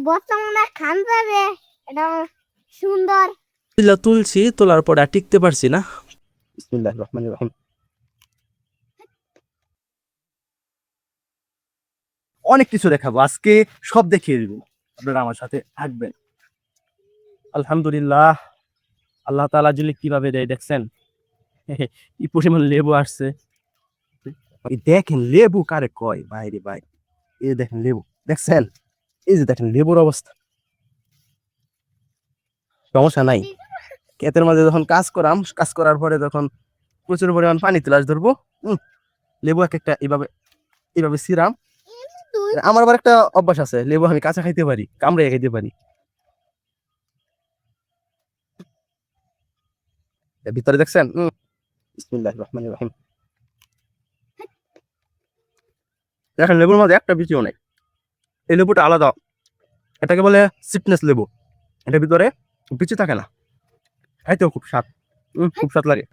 বর্তমানে খান যাবে এটা সুন্দর। তুলছি, তোলার পরে আর টিকতে পারছি না। বিসমিল্লাহির রহমানির রহিম। অনেক কিছু দেখাবো আজকে, সব দেখিয়ে দিব, আপনারা আমার সাথে থাকবেন। আলহামদুলিল্লাহ, আল্লাহ তাআলা যদি কিভাবে দেয় দেখছেন, কি পরিমাণ লেবু আসছে। দেখেন লেবু কারে কয় ভাই রে ভাই, এই দেখেন লেবু দেখছেন, এই যে দেখেন লেবুর অবস্থা। সমস্যা নাই, ক্ষেতের মাঝে যখন কাজ করার পরে যখন প্রচুর পরিমাণ পানি তুলাস ধরবো, লেবু এক একটা এইভাবে এইভাবে ছিঁড়াম। আমার আবার একটা অভ্যাস আছে, লেবু আমি কাঁচা খাইতে পারি, কামড়ে খাইতে পারি। ভিতরে দেখছেন, বিসমিল্লাহির রহমানির রহিম। দেখেন লেবুর মধ্যে একটা বিচিও নেই, এই লেবুটা আলাদা, এটাকে বলে সিটনেস লেবু। এটার ভিতরে বিচি থাকে না, খাইতেও খুব স্বাদ, খুব স্বাদ লাগে।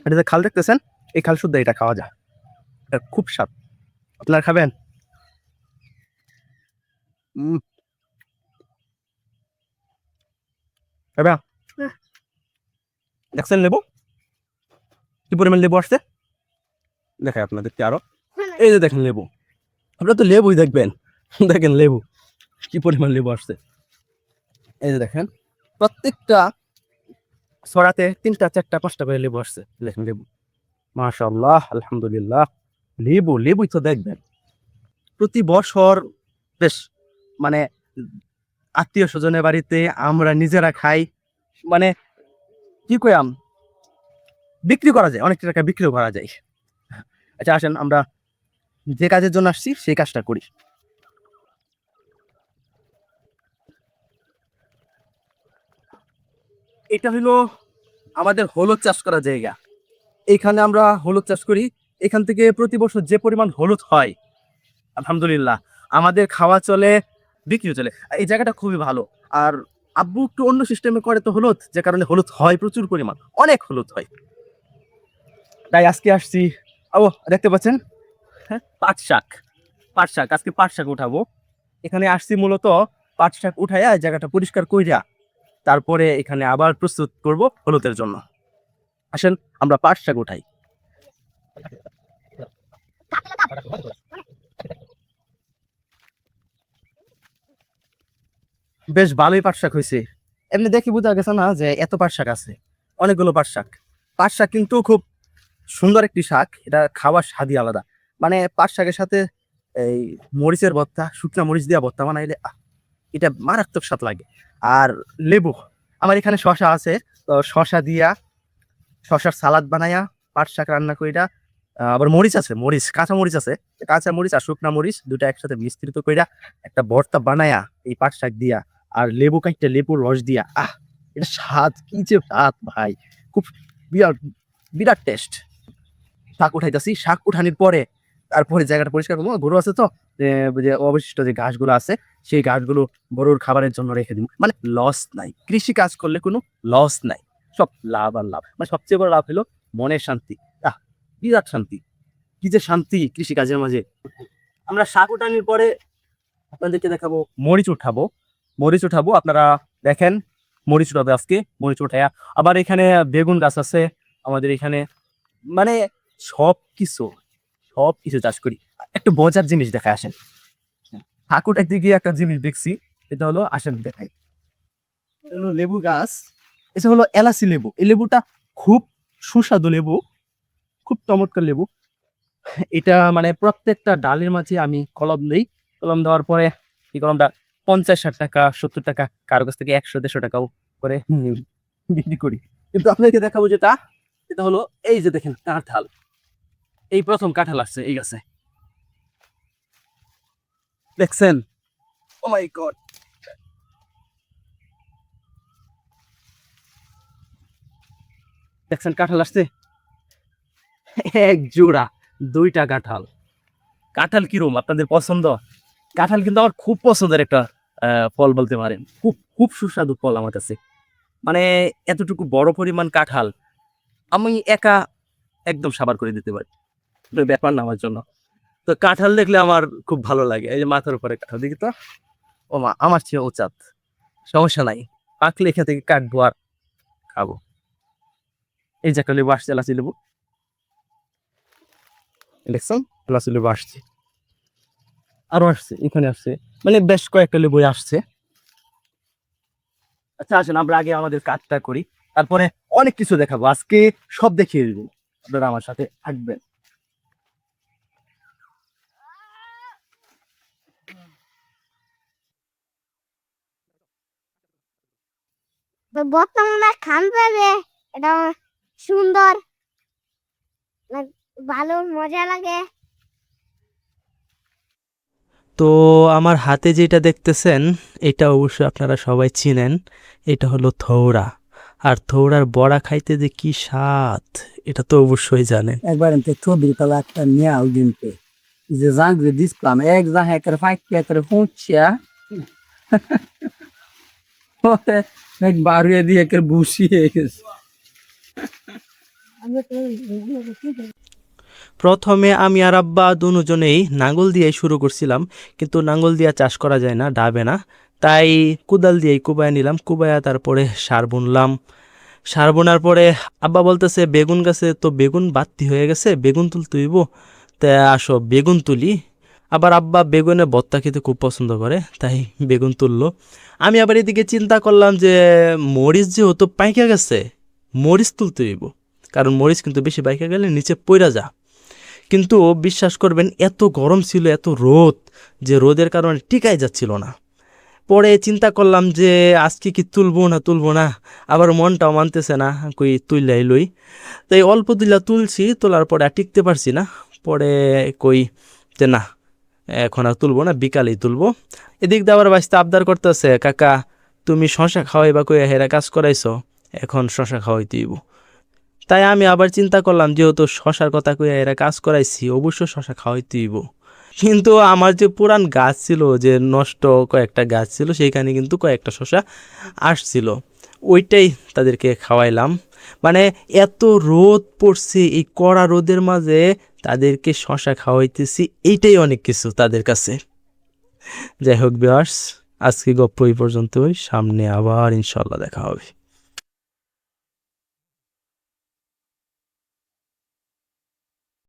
এটা যে খাল দেখতেছেন, এই খাল শুদ্ধ এটা খাওয়া যায়, এটা খুব স্বাদ। আপনারা খাবেন? খাবে? দেখছেন লেবু কি পরিমাণ লেবু আসছে, দেখাই আপনাদেরকে আরো। এই যে দেখেন লেবু, আপনারা তো লেবুই দেখবেন, দেখেন লেবু কি পরিমাণ লেবু আসছে। এই যে দেখেন প্রত্যেকটা ছড়াতে 3টা 4টা 5টা করে লেবু আসছে। দেখেন লেবু, মাশাআল্লাহ, আলহামদুলিল্লাহ। লেবুই তো দেখবেন প্রতি বছর বেশ, মানে আত্মীয় স্বজনের বাড়িতে আমরা নিজেরা খাই, মানে কি কইয়াম, বিক্রি করা যায়, অনেক টাকা বিক্রিও করা যায়। আচ্ছা আসেন আমরা যে কাজের জন্য আসছি সেই কাজটা করি। এটা হলো আমাদের হলুদ চাষ করা জায়গা, এখানে আমরা হলুদ চাষ করি। এখান থেকে প্রতি বছর যে পরিমাণ হলুদ হয়, আলহামদুলিল্লাহ আমাদের খাওয়া চলে, বিক্রিও চলে। এই জায়গাটা খুবই ভালো। আর আব্বু একটু অন্য সিস্টেমে করে তো হলুদ, যে কারণে হলুদ হয় প্রচুর পরিমাণ, অনেক হলুদ হয়। তাই আজকে আসছি, ও দেখতে পাচ্ছেন, হ্যাঁ পাট শাক আজকে পাট শাক উঠাবো। এখানে আসছি মূলত পাট শাক উঠাইয়া এই জায়গাটা পরিষ্কার কইরা তারপরে এখানে আবার প্রস্তুত করব হলুদের জন্য। আসেন আমরা পাট শাক উঠাই। বেশ ভালোই পাট শাক হয়েছে, এমনি দেখি বোঝা গেছে না যে এত পাট শাক আছে, অনেকগুলো পাট শাক কিন্তু খুব সুন্দর একটি শাক, এটা খাওয়ার স্বাদই আলাদা। মানে পাট শাকের সাথে এই মরিচের ভর্তা, শুকনা মরিচ দিয়া ভর্তা বানাইলে এটা মারাত্মক স্বাদ লাগে। আর লেবু, আমার এখানে শশা আছে, তো শশা দিয়া শশার সালাদ বানায়া পাট শাক রান্না কইরা, আবার মরিচ আছে, কাঁচা মরিচ আছে, কাঁচা মরিচ আর শুকনা মরিচ দুটা একসাথে মিশ্রিত কইরা একটা ভর্তা বানায়া এই পাট শাক দিয়া, আর লেবু কাইটটা লেবুর রস দিয়া, এটা স্বাদ, কি যে স্বাদ ভাই, খুব বিরাট বিরাট টেস্ট। শাক উঠাইতেছি, শাক উঠানোর পরে তারপরে জায়গাটা পরিষ্কার করবো, গরু আছে তো, যে অবশিষ্ট যে ঘাসগুলো আছে সেই ঘাসগুলো গরুর খাবারের জন্য রেখে দিব। মানে লস নাই, কৃষি কাজ করলে কোনো লস নাই, সব লাভ আর লাভ। মানে সবচেয়ে বড় লাভ হলো মনের শান্তি, আহ বিরাট শান্তি, কি যে শান্তি কৃষি কাজের মাঝে। আমরা শাক উঠানোর পরে আপনাদেরকে দেখাবো মরিচ উঠাবো আপনারা দেখেন, মরিচ উঠাবে আজকে, মরিচ উঠাইয়া আবার এখানে বেগুন গাছ আছে আমাদের এখানে, মানে সবকিছু সবকিছু চাষ করি। একটু মজার জিনিস দেখায় আসেন, ঠাকুর একদিকে গিয়ে একটা জিনিস দেখছি, এটা হলো, আসেন দেখাই, এটা হলো লেবু গাছ, এটা হলো এলাচি লেবু। এই লেবুটা খুব সুস্বাদু লেবু, খুব চমৎকার লেবু। এটা মানে প্রত্যেকটা ডালের মাঝে আমি কলম দিই, কলম দেওয়ার পরে এই কলমটা 50 60 টাকা 70 টাকা, কারো কাছ থেকে 100 150 টাকাও করে বিক্রি করি। কিন্তু আপনাকে দেখাবো যেটা, এটা হলো এই যে দেখেন কাঁঠাল, এই প্রথম কাঁঠাল আসছে এই গাছে, দেখছেন? ও মাই গড, দেখছেন কাঁঠাল আসছে, এক জোড়া 2টা কাঁঠাল। কাঁঠাল কিরম আপনাদের পছন্দ? কাঁঠাল কিন্তু আমার খুব পছন্দের একটা ফল বলতে পারেন, খুব খুব সুস্বাদু ফল আমার কাছে। মানে এতটুকু বড় পরিমাণ কাঁঠাল আমি একা একদম সাবার করে দিতে পারি, এটা ব্যাপার না আমার জন্য। তো কাঁঠাল দেখলে আমার খুব ভালো লাগে, এই যে মাথার উপরে কাঁঠাল দেখি তো, ও মা, আমার চেয়ে উচাত, সমস্যা নাই, পাকলে এখান থেকে কাটবো আর খাবো। এই যে একটা লেবু আসছে, এলাচি লেবু, দেখছেন এলাচি লেবু আসছে, আরো আসছে, এখানে আসছে, মানে বেশ কয়েকটা লেবুই আসছে। আচ্ছা আসেন আমরা আগে আমাদের কাজটা করি, তারপরে অনেক কিছু দেখাবো আজকে, সব দেখিয়ে দেবো, আপনারা আমার সাথে থাকবেন। তো বর্তমানে খান যাবে, এটা সুন্দর, মানে ভালো মজা লাগে। তো আমার হাতে যেটা দেখতেছেন এটা অবশ্যই আপনারা সবাই চিনেন, এটা হলো থৌরা। আর থৌরার বড়া খাইতে যে কি স্বাদ এটা তো অবশ্যই জানেন। একবার এতে ছবির তলা একটা নিয়ে দিনতে যে জাঙ্গলে দিসলাম এক জাহ একের ফাঁকি একের ফুঁচিয়া এক বারুয়ে দিয়ে একের বসিয়ে গেছে। প্রথমে আমি আর আব্বা দুজনেই নাঙ্গল দিয়ে শুরু করছিলাম, কিন্তু নাঙ্গল দিয়ে চাষ করা যায় না, ডাবে না, তাই কোদাল দিয়েই কুবায় নিলাম, কুবায়া তারপরে সার বুনলাম। সার বোনার পরে আব্বা বলতেছে বেগুন গাছে তো বেগুন বাত্তি হয়ে গেছে, বেগুন তুলতে হইব, তা আসো বেগুন তুলি। আবার আব্বা বেগুনের ভর্তা খেতে খুব পছন্দ করে, তাই বেগুন তুললো। আমি আবার এদিকে চিন্তা করলাম যে মরিচ যেহেতু পাইকা গেছে, মরিচ তুলতে হইব, কারণ মরিচ কিন্তু বেশি পাইকা গেলে নিচে পইরা যা। কিন্তু বিশ্বাস করবেন এত গরম ছিল, এত রোদ, যে রোদের কারণে টিকাই যাচ্ছিল না। পরে চিন্তা করলাম যে আজকে কি তুলবো না, আবার মনটাও মানতেছে না, কই তুললাই লই। তাই অল্প দিলা তুলছি, তোলার পরে আর টিকতে পারছি না, পরে কই যে না এখন আর তুলবো না, বিকালেই তুলবো। এদিক দিয়ে আবার বাঁচতে আবদার করতেছে, কাকা তুমি শশা খাওয়াইবা কইয়া হেরা কাজ করাইছো, এখন শশা খাওয়াইতে হইব। তাই আমি আবার চিন্তা করলাম যেহেতু শশার কথা কইয়া এরা কাজ করাইছি, অবশ্য শশা খাওয়াইতে হইব। কিন্তু আমার যে পুরান গাছ ছিল, যে নষ্ট কয়েকটা গাছ ছিল, সেইখানে কিন্তু কয়েকটা শশা আসছিল, ওইটাই তাদেরকে খাওয়াইলাম। মানে এত রোদ পড়ছে, এই কড়া রোদের মাঝে তাদেরকে শশা খাওয়াইতেছি, এইটাই অনেক কিছু তাদের কাছে। যাই হোক ভিউয়ার্স, আজকে গপ্প এই পর্যন্তই, সামনে আবার ইনশাল্লাহ দেখা হবে।